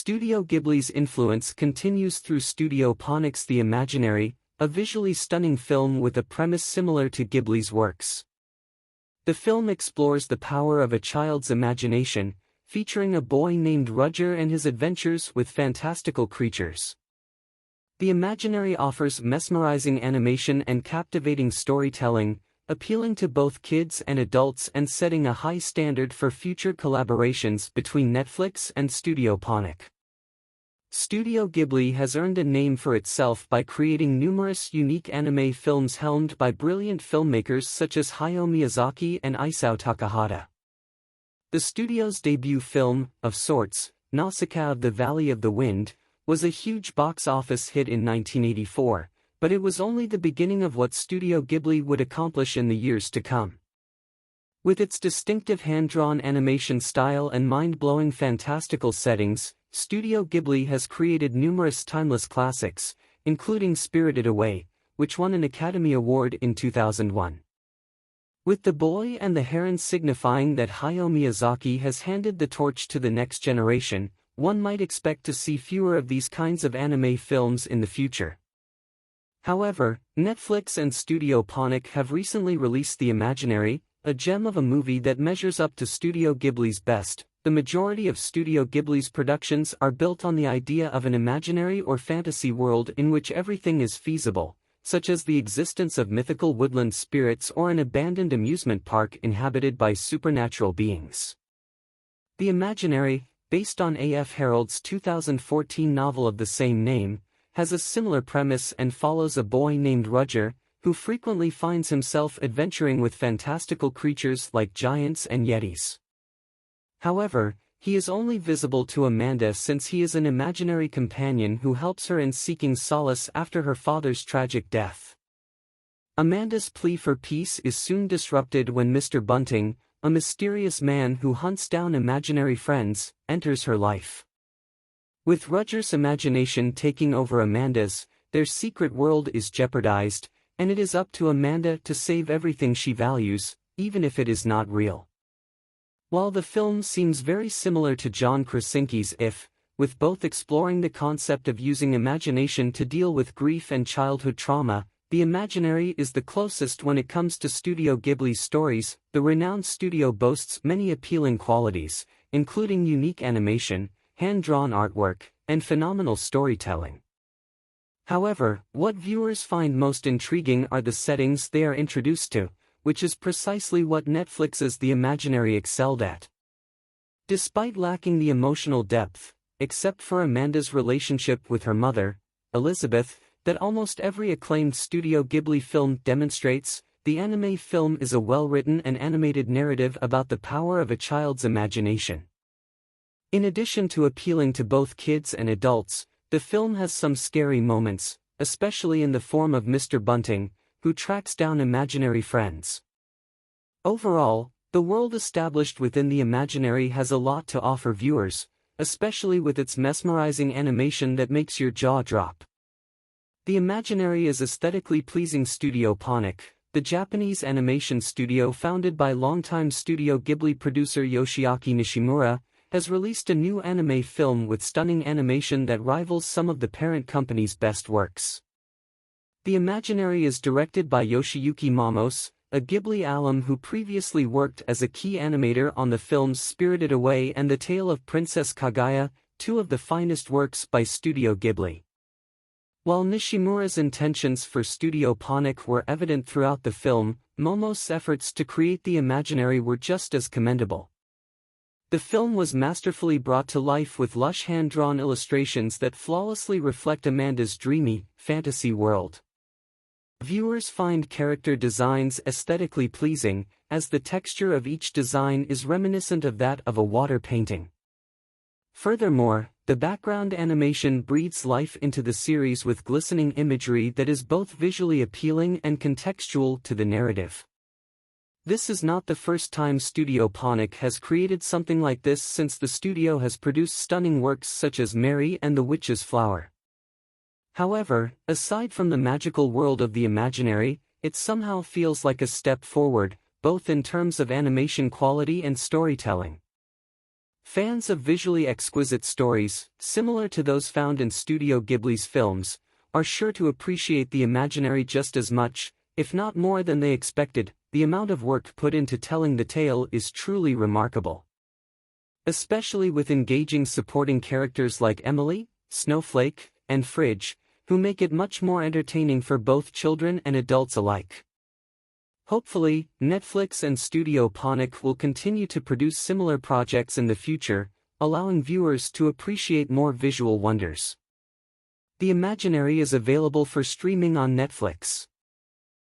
Studio Ghibli's influence continues through Studio Ponic's The Imaginary, a visually stunning film with a premise similar to Ghibli's works. The film explores the power of a child's imagination, featuring a boy named Roger and his adventures with fantastical creatures. The Imaginary offers mesmerizing animation and captivating storytelling, appealing to both kids and adults and setting a high standard for future collaborations between Netflix and Studio Ponic. Studio Ghibli has earned a name for itself by creating numerous unique anime films helmed by brilliant filmmakers such as Hayao Miyazaki and Isao Takahata. The studio's debut film, of sorts, Nausicaa of the Valley of the Wind, was a huge box office hit in 1984, but it was only the beginning of what Studio Ghibli would accomplish in the years to come. With its distinctive hand-drawn animation style and mind-blowing fantastical settings, Studio Ghibli has created numerous timeless classics, including Spirited Away, which won an Academy Award in 2001. With The Boy and the Heron signifying that Hayao Miyazaki has handed the torch to the next generation, one might expect to see fewer of these kinds of anime films in the future. However, Netflix and Studio Ponic have recently released The Imaginary, a gem of a movie that measures up to Studio Ghibli's best. The majority of Studio Ghibli's productions are built on the idea of an imaginary or fantasy world in which everything is feasible, such as the existence of mythical woodland spirits or an abandoned amusement park inhabited by supernatural beings. The Imaginary, based on A.F. Harold's 2014 novel of the same name, has a similar premise and follows a boy named Roger, who frequently finds himself adventuring with fantastical creatures like giants and yetis. However, he is only visible to Amanda since he is an imaginary companion who helps her in seeking solace after her father's tragic death. Amanda's plea for peace is soon disrupted when Mr. Bunting, a mysterious man who hunts down imaginary friends, enters her life. With Roger's imagination taking over Amanda's, their secret world is jeopardized, and it is up to Amanda to save everything she values, even if it is not real. While the film seems very similar to John Krasinski's If, with both exploring the concept of using imagination to deal with grief and childhood trauma, The Imaginary is the closest when it comes to Studio Ghibli's stories. The renowned studio boasts many appealing qualities, including unique animation, hand-drawn artwork, and phenomenal storytelling. However, what viewers find most intriguing are the settings they are introduced to, which is precisely what Netflix's The Imaginary excelled at. Despite lacking the emotional depth, except for Amanda's relationship with her mother, Elizabeth, that almost every acclaimed Studio Ghibli film demonstrates, the anime film is a well-written and animated narrative about the power of a child's imagination. In addition to appealing to both kids and adults, the film has some scary moments, especially in the form of Mr. Bunting, who tracks down imaginary friends. Overall, the world established within The Imaginary has a lot to offer viewers, especially with its mesmerizing animation that makes your jaw drop. The Imaginary is aesthetically pleasing. Studio Ponic, the Japanese animation studio founded by longtime Studio Ghibli producer Yoshiaki Nishimura, has released a new anime film with stunning animation that rivals some of the parent company's best works. The Imaginary is directed by Yoshiyuki Mamos, a Ghibli alum who previously worked as a key animator on the films Spirited Away and The Tale of Princess Kaguya, two of the finest works by Studio Ghibli. While Nishimura's intentions for Studio Ponic were evident throughout the film, Momos' efforts to create The Imaginary were just as commendable. The film was masterfully brought to life with lush hand-drawn illustrations that flawlessly reflect Amanda's dreamy, fantasy world. Viewers find character designs aesthetically pleasing, as the texture of each design is reminiscent of that of a water painting. Furthermore, the background animation breathes life into the series with glistening imagery that is both visually appealing and contextual to the narrative. This is not the first time Studio Ponic has created something like this, since the studio has produced stunning works such as Mary and the Witch's Flower. However, aside from the magical world of The Imaginary, it somehow feels like a step forward, both in terms of animation quality and storytelling. Fans of visually exquisite stories, similar to those found in Studio Ghibli's films, are sure to appreciate the Imaginary just as much, if not more than they expected. The amount of work put into telling the tale is truly remarkable. Especially with engaging supporting characters like Emily, Snowflake, and Fridge, who make it much more entertaining for both children and adults alike. Hopefully, Netflix and Studio Ponic will continue to produce similar projects in the future, allowing viewers to appreciate more visual wonders. The Imaginary is available for streaming on Netflix.